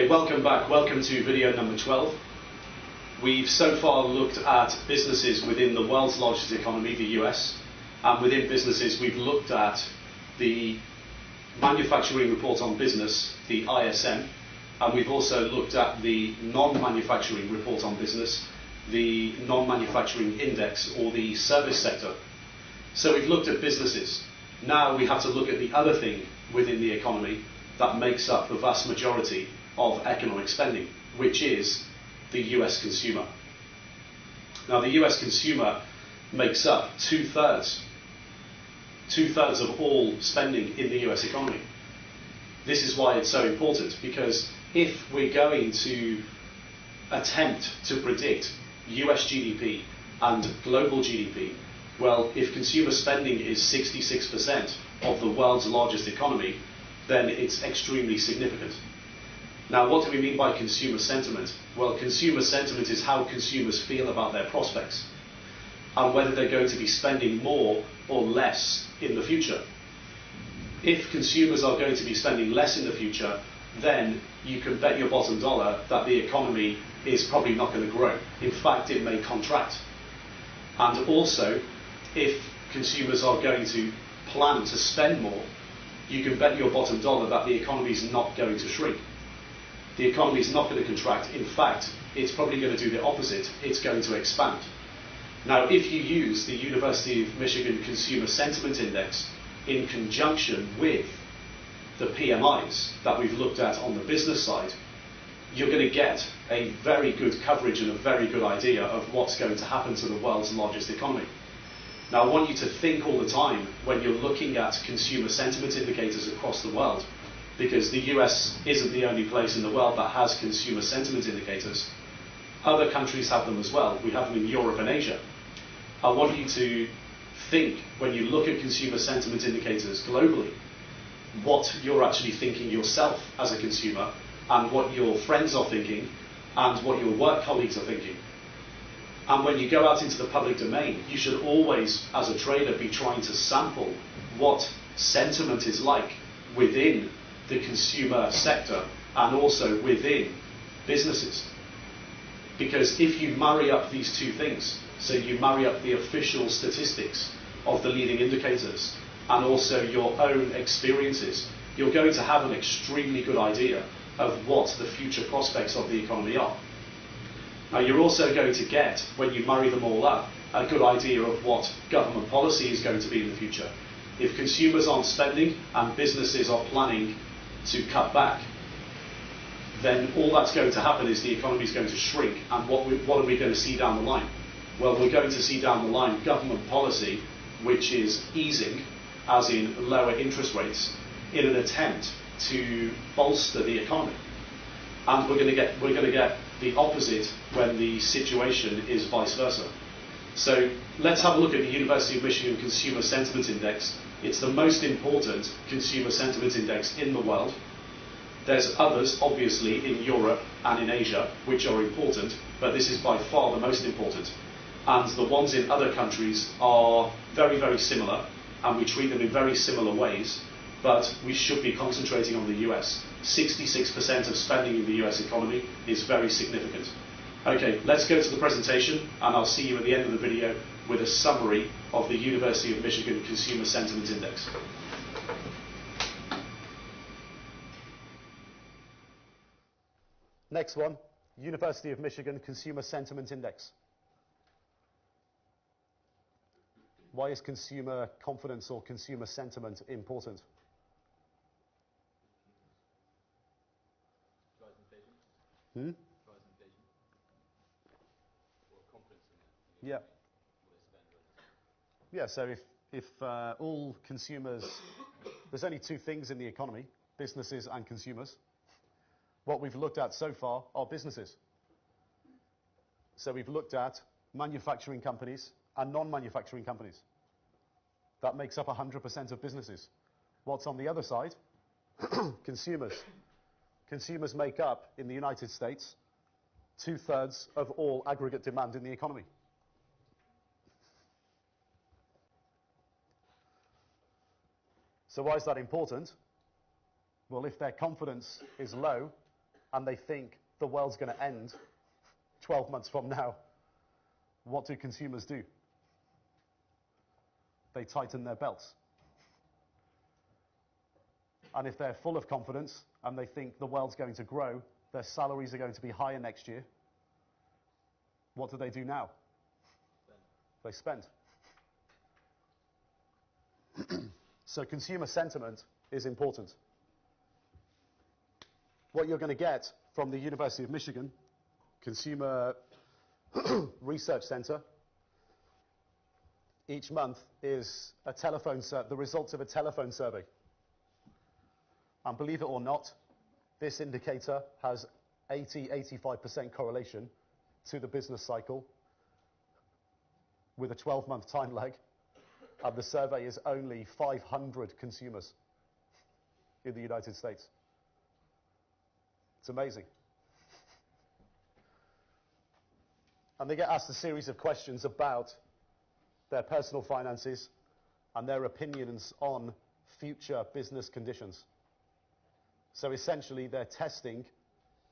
Okay, welcome back. Welcome to video number 12. We've so far looked at businesses within the world's largest economy, the US, and within businesses we've looked at the Manufacturing Report on Business, the ISM, and we've also looked at the non-manufacturing report on business, the non-manufacturing index, or the service sector. So we've looked at businesses. Now we have to look at the other thing within the economy that makes up the vast majority of economic spending, which is the US consumer. Now the US consumer makes up two-thirds of all spending in the US economy. This is why it's so important, because if we're going to attempt to predict US GDP and global GDP, well, if consumer spending is 66% of the world's largest economy, then it's extremely significant. Now, what do we mean by consumer sentiment? Well, consumer sentiment is how consumers feel about their prospects and whether they're going to be spending more or less in the future. If consumers are going to be spending less in the future, then you can bet your bottom dollar that the economy is probably not going to grow. In fact, it may contract. And also, if consumers are going to plan to spend more, you can bet your bottom dollar that the economy is not going to shrink. The economy is not going to contract. In fact, it's probably going to do the opposite. It's going to expand. Now, if you use the University of Michigan Consumer Sentiment Index in conjunction with the PMIs that we've looked at on the business side, you're going to get a very good coverage and a very good idea of what's going to happen to the world's largest economy. Now, I want you to think all the time when you're looking at consumer sentiment indicators across the world, because the US isn't the only place in the world that has consumer sentiment indicators. Other countries have them as well. We have them in Europe and Asia. I want you to think, when you look at consumer sentiment indicators globally, what you're actually thinking yourself as a consumer, and what your friends are thinking, and what your work colleagues are thinking. And when you go out into the public domain, you should always, as a trader, be trying to sample what sentiment is like within the consumer sector and also within businesses. Because if you marry up these two things, so you marry up the official statistics of the leading indicators and also your own experiences, you're going to have an extremely good idea of what the future prospects of the economy are. Now, you're also going to get, when you marry them all up, a good idea of what government policy is going to be in the future. If consumers aren't spending and businesses are planning to cut back, then all that's going to happen is the economy is going to shrink. And what are we going to see down the line? Well, we're going to see down the line government policy which is easing, as in lower interest rates, in an attempt to bolster the economy. And we're going to get the opposite when the situation is vice versa. So let's have a look at the University of Michigan Consumer Sentiment Index. It's the most important consumer sentiment index in the world. There's others, obviously, in Europe and in Asia, which are important, but this is by far the most important. And the ones in other countries are very, very similar, and we treat them in very similar ways, but we should be concentrating on the US. 66% of spending in the US economy is very significant. Okay, let's go to the presentation, and I'll see you at the end of the video with a summary of the University of Michigan Consumer Sentiment Index. Next one, University of Michigan Consumer Sentiment Index. Why is consumer confidence or consumer sentiment important? Drives inflation. Drives inflation. Or confidence in Yeah. what they spend. Yeah, so if all consumers, there's only two things in the economy, businesses and consumers. What we've looked at so far are businesses. So we've looked at manufacturing companies and non-manufacturing companies. That makes up 100% of businesses. What's on the other side? Consumers. Consumers make up, in the United States, two-thirds of all aggregate demand in the economy. So why is that important? Well, if their confidence is low and they think the world's going to end 12 months from now, what do consumers do? They tighten their belts. And if they're full of confidence and they think the world's going to grow, their salaries are going to be higher next year, what do they do now? They spend. So consumer sentiment is important. What you're going to get from the University of Michigan Consumer Research Center each month is the results of a telephone survey. And believe it or not, this indicator has 85% correlation to the business cycle with a 12-month time lag. And the survey is only 500 consumers in the United States. It's amazing. And they get asked a series of questions about their personal finances and their opinions on future business conditions. So essentially, they're testing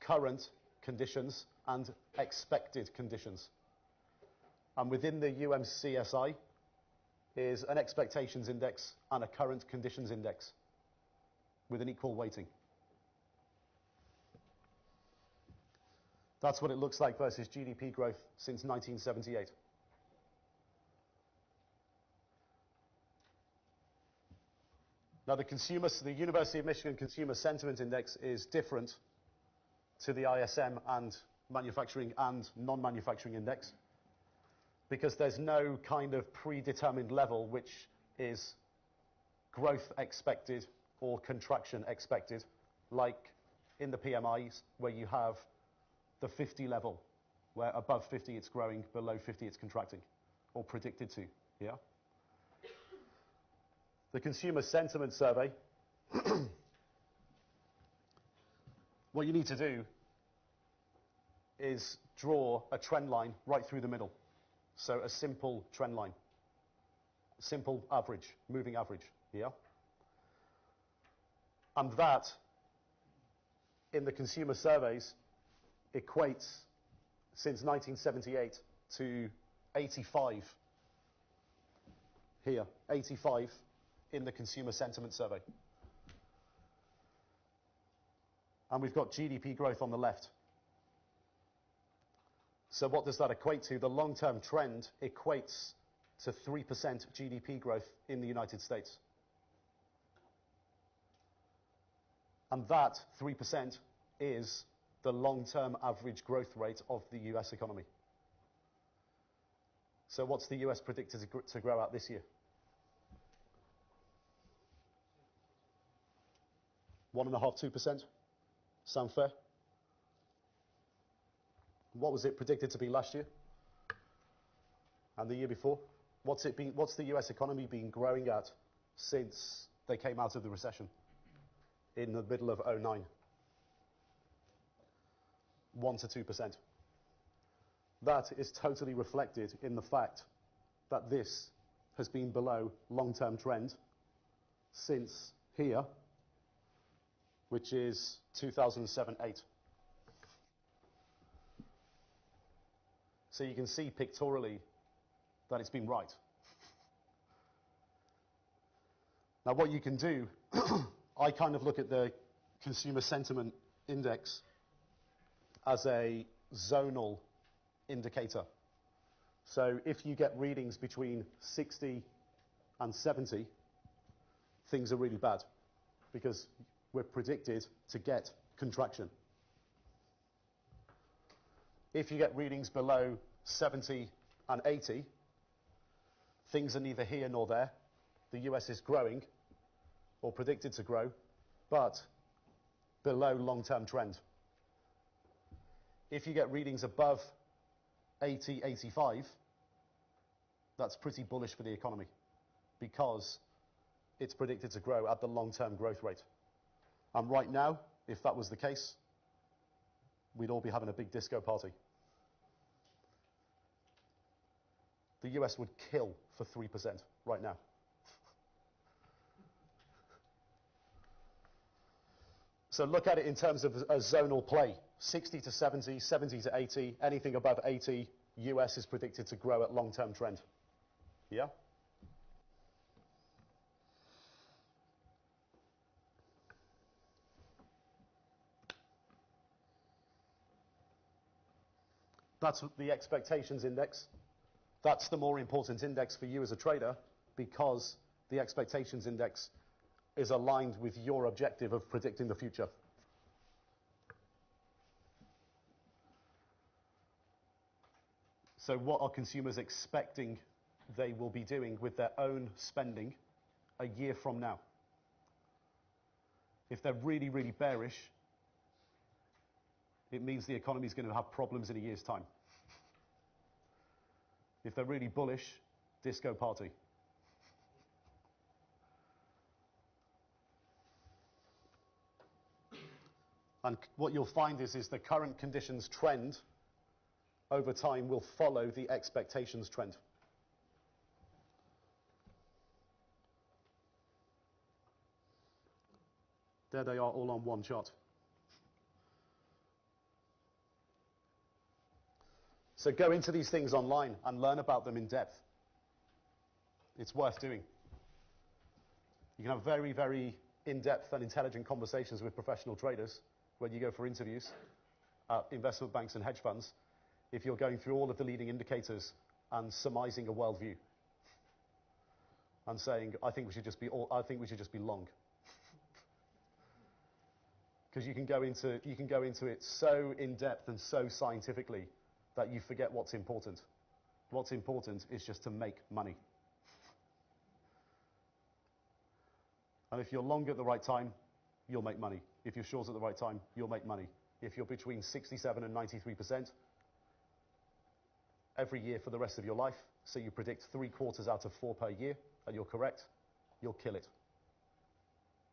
current conditions and expected conditions. And within the UMCSI is an expectations index and a current conditions index with an equal weighting. That's what it looks like versus GDP growth since 1978. Now, the University of Michigan Consumer Sentiment Index is different to the ISM and manufacturing and non-manufacturing index because there's no kind of predetermined level which is growth expected or contraction expected, like in the PMIs where you have the 50 level, where above 50 it's growing, below 50 it's contracting, or predicted to, yeah? The Consumer Sentiment Survey, what you need to do is draw a trend line right through the middle. So a simple trend line, simple average, moving average, yeah? And that, in the consumer surveys, equates, since 1978, to 85 here, 85 in the Consumer Sentiment Survey. And we've got GDP growth on the left. So what does that equate to? The long-term trend equates to 3% GDP growth in the United States. And that 3% is the long-term average growth rate of the US economy. So what's the US predicted to grow at this year? 1.5%, 2%? Sound fair? What was it predicted to be last year? And the year before? What's the US economy been growing at since they came out of the recession in the middle of 2009? 1 to 2%. That is totally reflected in the fact that this has been below long-term trend since here, which is 2007-8. So you can see pictorially that it's been right. Now what you can do, I kind of look at the Consumer Sentiment Index as a zonal indicator. So if you get readings between 60 and 70, things are really bad because we're predicted to get contraction. If you get readings below 70 and 80, things are neither here nor there. The US is growing, or predicted to grow, but below long-term trend. If you get readings above 80, 85, that's pretty bullish for the economy because it's predicted to grow at the long-term growth rate. And right now, if that was the case, we'd all be having a big disco party. The US would kill for 3% right now. So look at it in terms of a zonal play. 60 to 70, 70 to 80, anything above 80, US is predicted to grow at long-term trend. Yeah? That's the expectations index. That's the more important index for you as a trader because the expectations index is aligned with your objective of predicting the future. So what are consumers expecting they will be doing with their own spending a year from now? If they're really, really bearish, it means the economy is going to have problems in a year's time. If they're really bullish, disco party. And what you'll find is the current conditions trend over time will follow the expectations trend. There they are all on one chart. So go into these things online and learn about them in depth. It's worth doing. You can have very, very in-depth and intelligent conversations with professional traders when you go for interviews at investment banks and hedge funds if you're going through all of the leading indicators and surmising a worldview and saying, I think we should just be long. Because you can go into it so in depth and so scientifically that you forget what's important. What's important is just to make money. And if you're long at the right time, you'll make money. If you're short at the right time, you'll make money. If you're between 67 and 93% every year for the rest of your life, so you predict 3 quarters out of 4 per year, and you're correct, you'll kill it.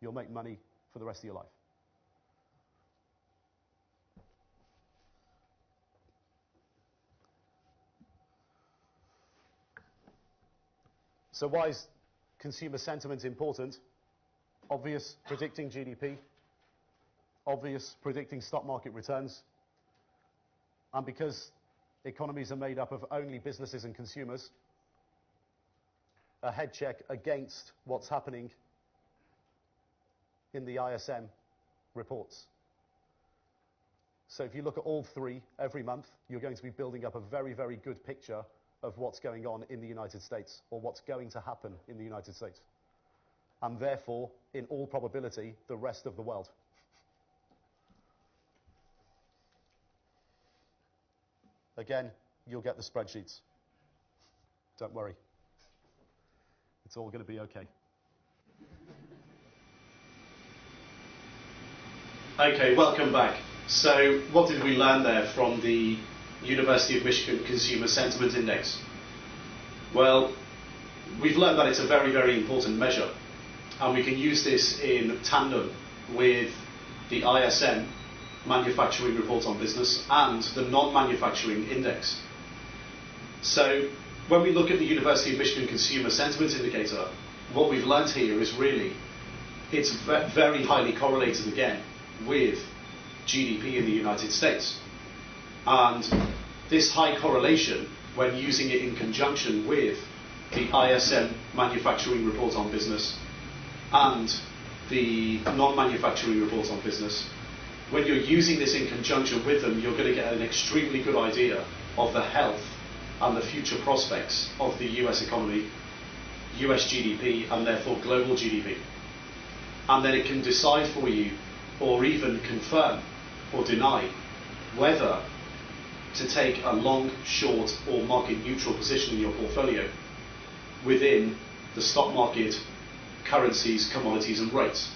You'll make money for the rest of your life. So why is consumer sentiment important? Obvious, predicting GDP. Obvious, predicting stock market returns. And because economies are made up of only businesses and consumers, a head check against what's happening in the ISM reports. So if you look at all 3 every month, you're going to be building up a very, very good picture of what's going on in the United States, or what's going to happen in the United States. And therefore, in all probability, the rest of the world. Again, you'll get the spreadsheets. Don't worry. It's all going to be okay. Okay, welcome back. So what did we learn there from the University of Michigan Consumer Sentiment Index? Well, we've learned that it's a very, very important measure, and we can use this in tandem with the ISM Manufacturing Report on Business and the non-manufacturing index. So when we look at the University of Michigan Consumer Sentiment Indicator, what we've learned here is really it's very highly correlated again with GDP in the United States. And this high correlation, when using it in conjunction with the ISM Manufacturing Report on Business and the non-manufacturing report on business, when you're using this in conjunction with them, you're going to get an extremely good idea of the health and the future prospects of the US economy, US GDP, and therefore global GDP. And then it can decide for you, or even confirm or deny, whether to take a long, short, or market neutral position in your portfolio within the stock market, currencies, commodities, and rates.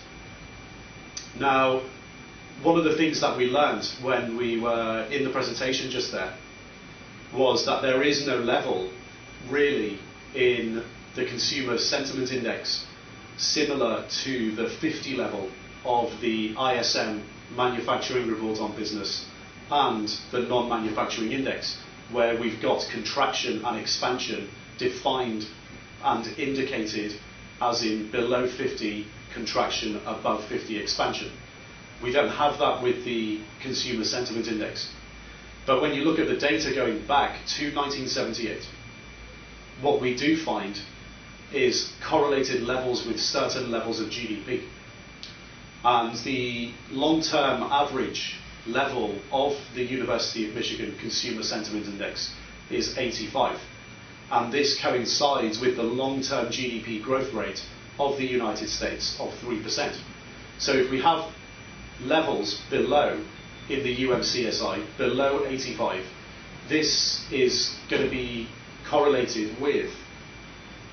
Now, one of the things that we learned when we were in the presentation just there was that there is no level really in the consumer sentiment index similar to the 50 level of the ISM Manufacturing Report on Business and the non-manufacturing index, where we've got contraction and expansion defined and indicated as in below 50 contraction, above 50 expansion. We don't have that with the Consumer Sentiment Index. But when you look at the data going back to 1978, what we do find is correlated levels with certain levels of GDP. And the long-term average level of the University of Michigan Consumer Sentiment Index is 85. And this coincides with the long-term GDP growth rate of the United States of 3%. So if we have levels below in the UMCSI, below 85, this is going to be correlated with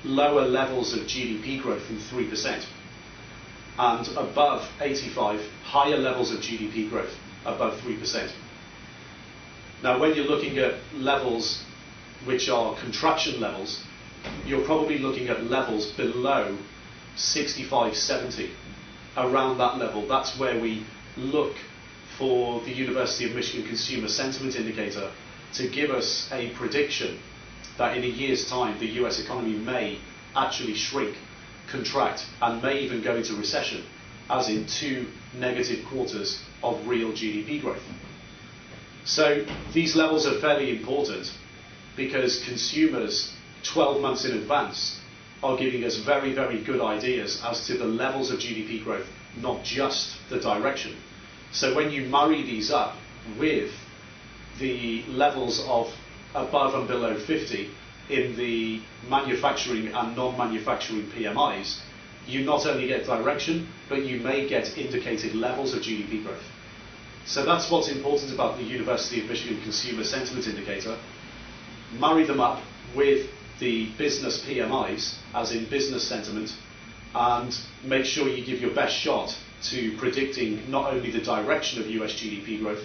lower levels of GDP growth than 3%, and above 85, higher levels of GDP growth above 3%. Now, when you're looking at levels which are contraction levels, you're probably looking at levels below 65, 70, around that level. That's where we look for the University of Michigan Consumer Sentiment Indicator to give us a prediction that in a year's time the US economy may actually shrink, contract, and may even go into recession, as in 2 negative quarters of real GDP growth. So these levels are fairly important because consumers 12 months in advance are giving us very, very good ideas as to the levels of GDP growth, not just the direction. So when you marry these up with the levels of above and below 50 in the manufacturing and non-manufacturing PMIs, you not only get direction, but you may get indicated levels of GDP growth. So that's what's important about the University of Michigan Consumer Sentiment Indicator. Marry them up with the business PMIs, as in business sentiment, and make sure you give your best shot to predicting not only the direction of US GDP growth,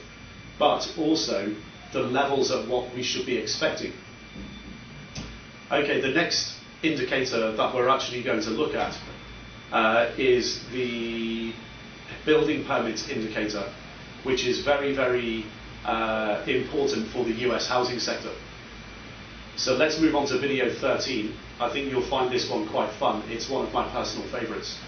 but also the levels at what we should be expecting. Okay, the next indicator that we're actually going to look at is the building permit indicator, which is very, very important for the US housing sector. So let's move on to video 13. I think you'll find this one quite fun. It's one of my personal favorites.